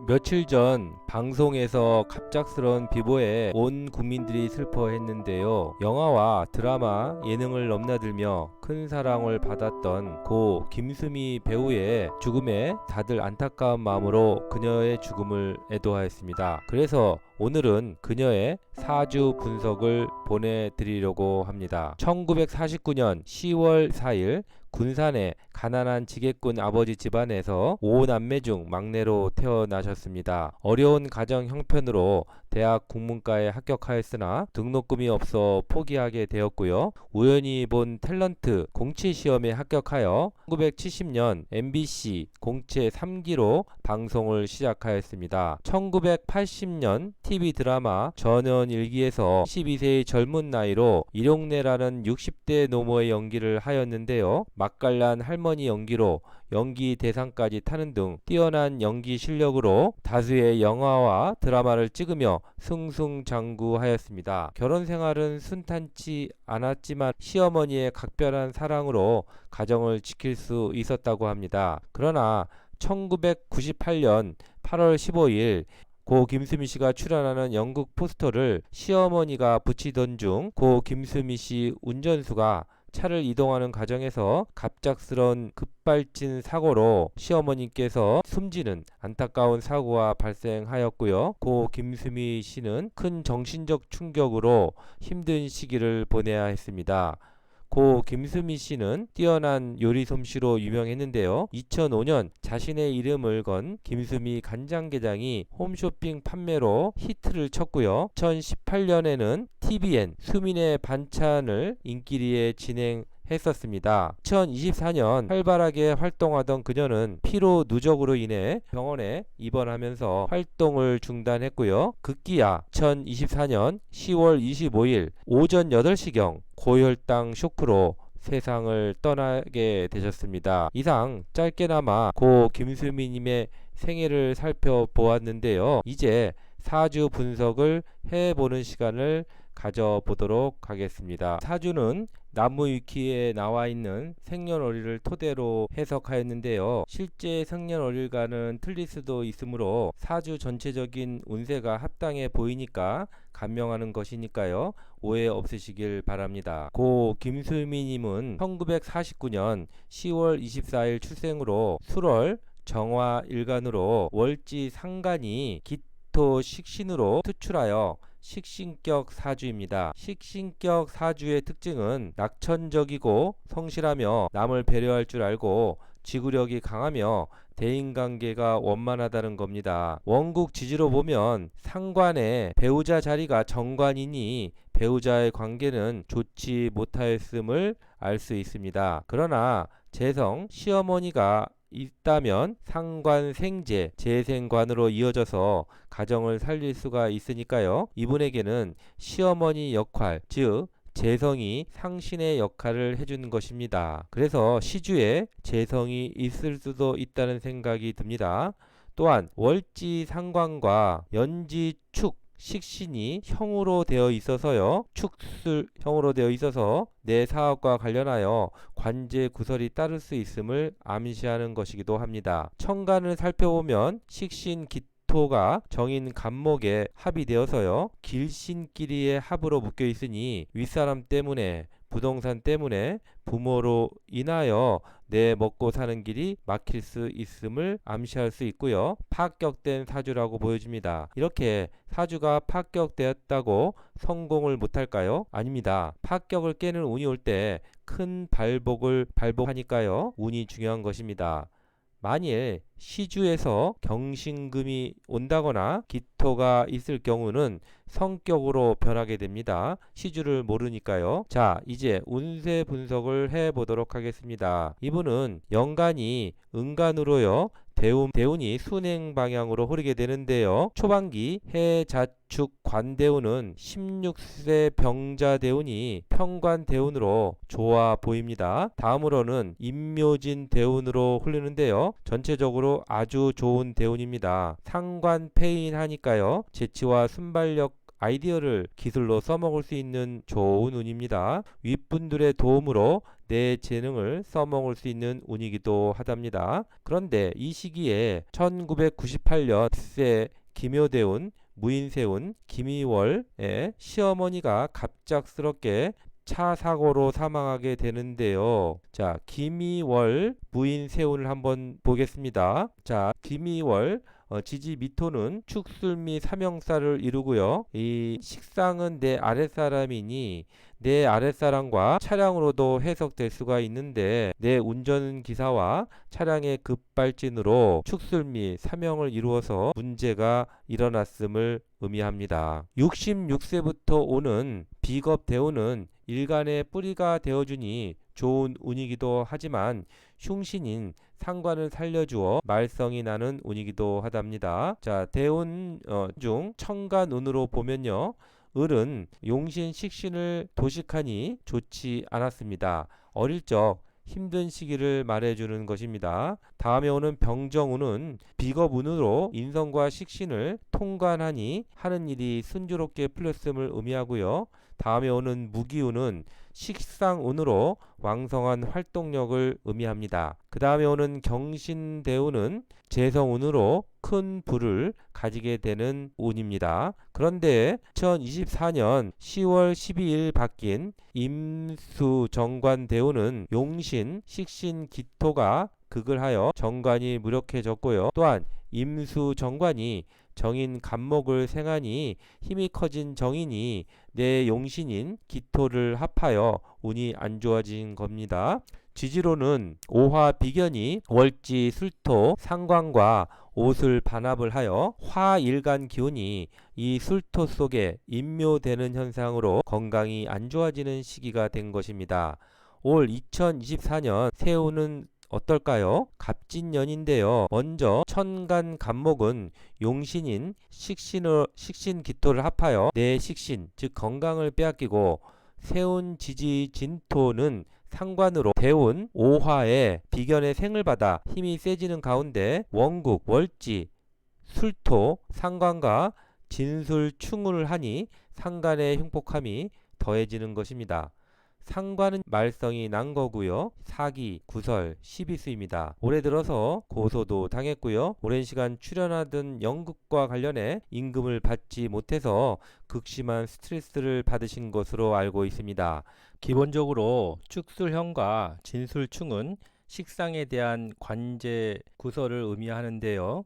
며칠 전 방송에서 갑작스런 비보에 온 국민들이 슬퍼했는데요. 영화와 드라마, 예능을 넘나들며 큰 사랑을 받았던 고 김수미 배우의 죽음에 다들 안타까운 마음으로 그녀의 죽음을 애도하였습니다. 그래서 오늘은 그녀의 사주 분석을 보내드리려고 합니다. 1949년 10월 4일 군산의 가난한 지게꾼 아버지 집안에서 5남매 중 막내로 태어나셨습니다. 어려운 가정 형편으로 대학 국문과에 합격하였으나 등록금이 없어 포기하게 되었고요. 우연히 본 탤런트 공채 시험에 합격하여 1970년 MBC 공채 3기로 방송을 시작하였습니다. 1980년 TV 드라마 전원일기에서 22세의 젊은 나이로 일용내라는 60대 노모의 연기를 하였는데요. 맛깔난 할머니 연기로 연기 대상까지 타는 등 뛰어난 연기 실력으로 다수의 영화와 드라마를 찍으며 승승장구하였습니다. 결혼 생활은 순탄치 않았지만 시어머니의 각별한 사랑으로 가정을 지킬 수 있었다고 합니다. 그러나 1998년 8월 15일 고 김수미 씨가 출연하는 연극 포스터를 시어머니가 붙이던 중 고 김수미 씨 운전수가 차를 이동하는 과정에서 갑작스런 급발진 사고로 시어머니께서 숨지는 안타까운 사고가 발생하였고요. 고 김수미 씨는 큰 정신적 충격으로 힘든 시기를 보내야 했습니다. 고 김수미 씨는 뛰어난 요리 솜씨로 유명했는데요. 2005년 자신의 이름을 건 김수미 간장게장이 홈쇼핑 판매로 히트를 쳤고요. 2018년에는 TVN 수민의 반찬을 인기리에 진행했었습니다. 2024년 활발하게 활동하던 그녀는 피로 누적으로 인해 병원에 입원하면서 활동을 중단했고요. 급기야 2024년 10월 25일 오전 8시경 고혈당 쇼크로 세상을 떠나게 되셨습니다. 이상 짧게나마 고 김수미님의 생애를 살펴보았는데요. 이제 사주 분석을 해보는 시간을 가져보도록 하겠습니다. 사주는 나무위키에 나와 있는 생년월일을 토대로 해석하였는데요. 실제 생년월일과는 틀릴 수도 있으므로 사주 전체적인 운세가 합당해 보이니까 간명하는 것이니까요. 오해 없으시길 바랍니다. 고 김수미님은 1949년 10월 24일 출생으로 술월 정화일간으로 월지 상간이 기토 식신으로 투출하여 식신격 사주입니다. 식신격 사주의 특징은 낙천적이고 성실하며 남을 배려할 줄 알고 지구력이 강하며 대인관계가 원만하다는 겁니다. 원국 지지로 보면 상관의 배우자 자리가 정관이니 배우자의 관계는 좋지 못하였음을 알 수 있습니다. 그러나 재성 시어머니가 있다면 상관 생재 재생관으로 이어져서 가정을 살릴 수가 있으니까요. 이분에게는 시어머니 역할 즉 재성이 상신의 역할을 해주는 것입니다. 그래서 시주에 재성이 있을 수도 있다는 생각이 듭니다. 또한 월지 상관과 연지 축 식신이 형으로 되어 있어서요. 축술 형으로 되어 있어서 내 사업과 관련하여 관제 구설이 따를 수 있음을 암시하는 것이기도 합니다. 천간을 살펴보면 식신 기토가 정인 간목에 합이 되어서요. 길신끼리의 합으로 묶여 있으니 윗사람 때문에 부동산 때문에 부모로 인하여 내 먹고 사는 길이 막힐 수 있음을 암시할 수 있고요. 파격된 사주라고 보여집니다. 이렇게 사주가 파격되었다고 성공을 못할까요? 아닙니다. 파격을 깨는 운이 올 때 큰 발복을 발복하니까요. 운이 중요한 것입니다. 만일 시주에서 경신금이 온다거나 기토가 있을 경우는 성격으로 변하게 됩니다. 시주를 모르니까요. 자, 이제 운세 분석을 해보도록 하겠습니다. 이분은 연간이 은간으로요. 대운이 순행 방향으로 흐르게 되는데요. 초반기 해자축 관대운은 16세 병자 대운이 평관 대운으로 좋아 보입니다. 다음으로는 임묘진 대운으로 흐르는데요. 전체적으로 아주 좋은 대운입니다. 상관 폐인하니까요. 재치와 순발력 아이디어를 기술로 써먹을 수 있는 좋은 운입니다. 윗분들의 도움으로 내 재능을 써먹을 수 있는 운이기도 하답니다. 그런데 이 시기에 1998년 세 기묘대운 무인세운 김이월의 시어머니가 갑작스럽게 차 사고로 사망하게 되는데요. 자, 김이월 무인세운을 한번 보겠습니다. 자, 김이월 지지 미토는 축술미 삼형사를 이루고요. 이 식상은 내 아랫사람이니 내 아랫사람과 차량으로도 해석될 수가 있는데 내 운전기사와 차량의 급발진으로 축술미 삼형을 이루어서 문제가 일어났음을 의미합니다. 66세부터 오는 비겁대운은 일간의 뿌리가 되어주니 좋은 운이기도 하지만 흉신인 상관을 살려주어 말썽이 나는 운이기도 하답니다. 자, 대운 중 천간운으로 보면요. 을은 용신 식신을 도식하니 좋지 않았습니다. 어릴 적 힘든 시기를 말해주는 것입니다. 다음에 오는 병정운은 비겁운으로 인성과 식신을 통관하니 하는 일이 순조롭게 풀렸음을 의미하고요. 다음에 오는 무기운은 식상운으로 왕성한 활동력을 의미합니다. 그 다음에 오는 경신대운은 재성운으로 큰 부를 가지게 되는 운입니다. 그런데 2024년 10월 12일 바뀐 임수정관대운은 용신, 식신, 기토가 극을 하여 정관이 무력해졌고요. 또한 임수정관이 정인 간목을 생하니 힘이 커진 정인이 내 용신인 기토를 합하여 운이 안 좋아진 겁니다. 지지로는 오화 비견이 월지 술토 상관과 옷을 반합을 하여 화일간 기운이 이 술토 속에 인묘되는 현상으로 건강이 안 좋아지는 시기가 된 것입니다. 올 2024년 새우는 어떨까요? 갑진년인데요. 먼저 천간 간목은 용신인 식신 기토를 합하여 내 식신 즉 건강을 빼앗기고 세운 지지 진토는 상관으로 대운 오화에 비견의 생을 받아 힘이 세지는 가운데 원국 월지 술토 상관과 진술 충을 하니 상간의 흉폭함이 더해지는 것입니다. 상관은 말썽이 난 거고요. 사기, 구설, 시비수입니다. 올해 들어서 고소도 당했고요. 오랜 시간 출연하던 연극과 관련해 임금을 받지 못해서 극심한 스트레스를 받으신 것으로 알고 있습니다. 기본적으로 축술형과 진술충은 식상에 대한 관제 구설을 의미하는데요.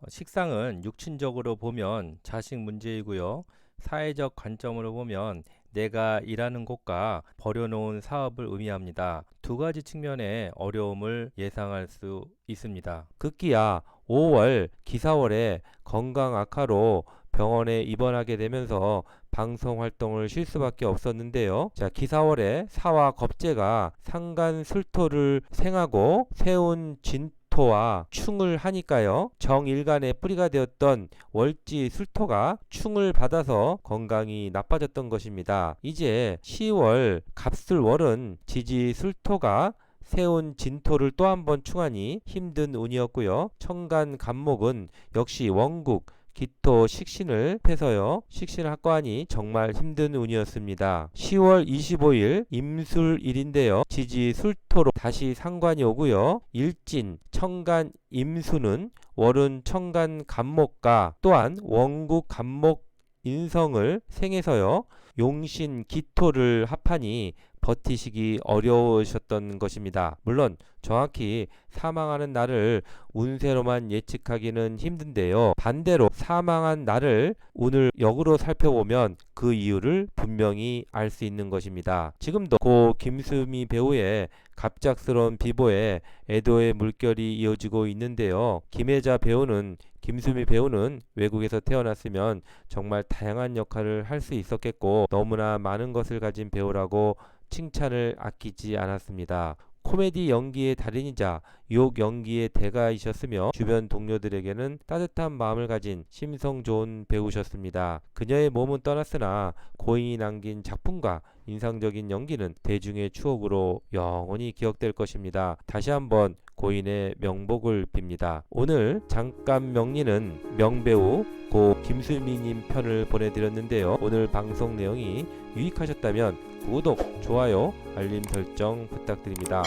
식상은 육친적으로 보면 자식 문제이고요. 사회적 관점으로 보면 내가 일하는 곳과 벌여놓은 사업을 의미합니다. 두 가지 측면의 어려움을 예상할 수 있습니다. 급기야 5월 기사월에 건강 악화로 병원에 입원하게 되면서 방송 활동을 쉴 수밖에 없었는데요. 자, 기사월에 사와 겁재가 상간 술토를 생하고 세운 진토와 충을 하니까요. 정일간의 뿌리가 되었던 월지 술토가 충을 받아서 건강이 나빠졌던 것입니다. 이제 10월 갑술월은 지지 술토가 세운 진토를 또 한 번 충하니 힘든 운이었고요. 천간 간목은 역시 원국 기토 식신을 해서요. 식신을 합과하니 정말 힘든 운이었습니다. 10월 25일 임술일인데요. 지지 술토로 다시 상관이 오고요. 일진 천간 임수는 월은 천간 간목과 또한 원국 간목 인성을 생해서요. 용신 기토를 합하니 버티시기 어려우셨던 것입니다. 물론 정확히 사망하는 날을 운세로만 예측하기는 힘든데요. 반대로 사망한 날을 운을 역으로 살펴보면 그 이유를 분명히 알 수 있는 것입니다. 지금도 고 김수미 배우의 갑작스러운 비보에 애도의 물결이 이어지고 있는데요. 김혜자 배우는 김수미 배우는 외국에서 태어났으면 정말 다양한 역할을 할 수 있었겠고 너무나 많은 것을 가진 배우라고 칭찬을 아끼지 않았습니다. 코미디 연기의 달인이자 유혹 연기의 대가이셨으며 주변 동료들에게는 따뜻한 마음을 가진 심성 좋은 배우셨습니다. 그녀의 몸은 떠났으나 고인이 남긴 작품과 인상적인 연기는 대중의 추억으로 영원히 기억될 것입니다. 다시 한번 고인의 명복을 빕니다. 오늘 잠깐 명리는 명배우 고 김수미님 편을 보내드렸는데요. 오늘 방송 내용이 유익하셨다면 구독, 좋아요, 알림 설정 부탁드립니다.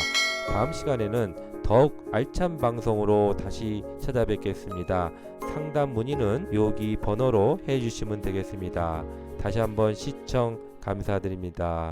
다음 시간에는 더욱 알찬 방송으로 다시 찾아뵙겠습니다. 상담 문의는 여기 번호로 해주시면 되겠습니다. 다시 한번 시청 감사드립니다.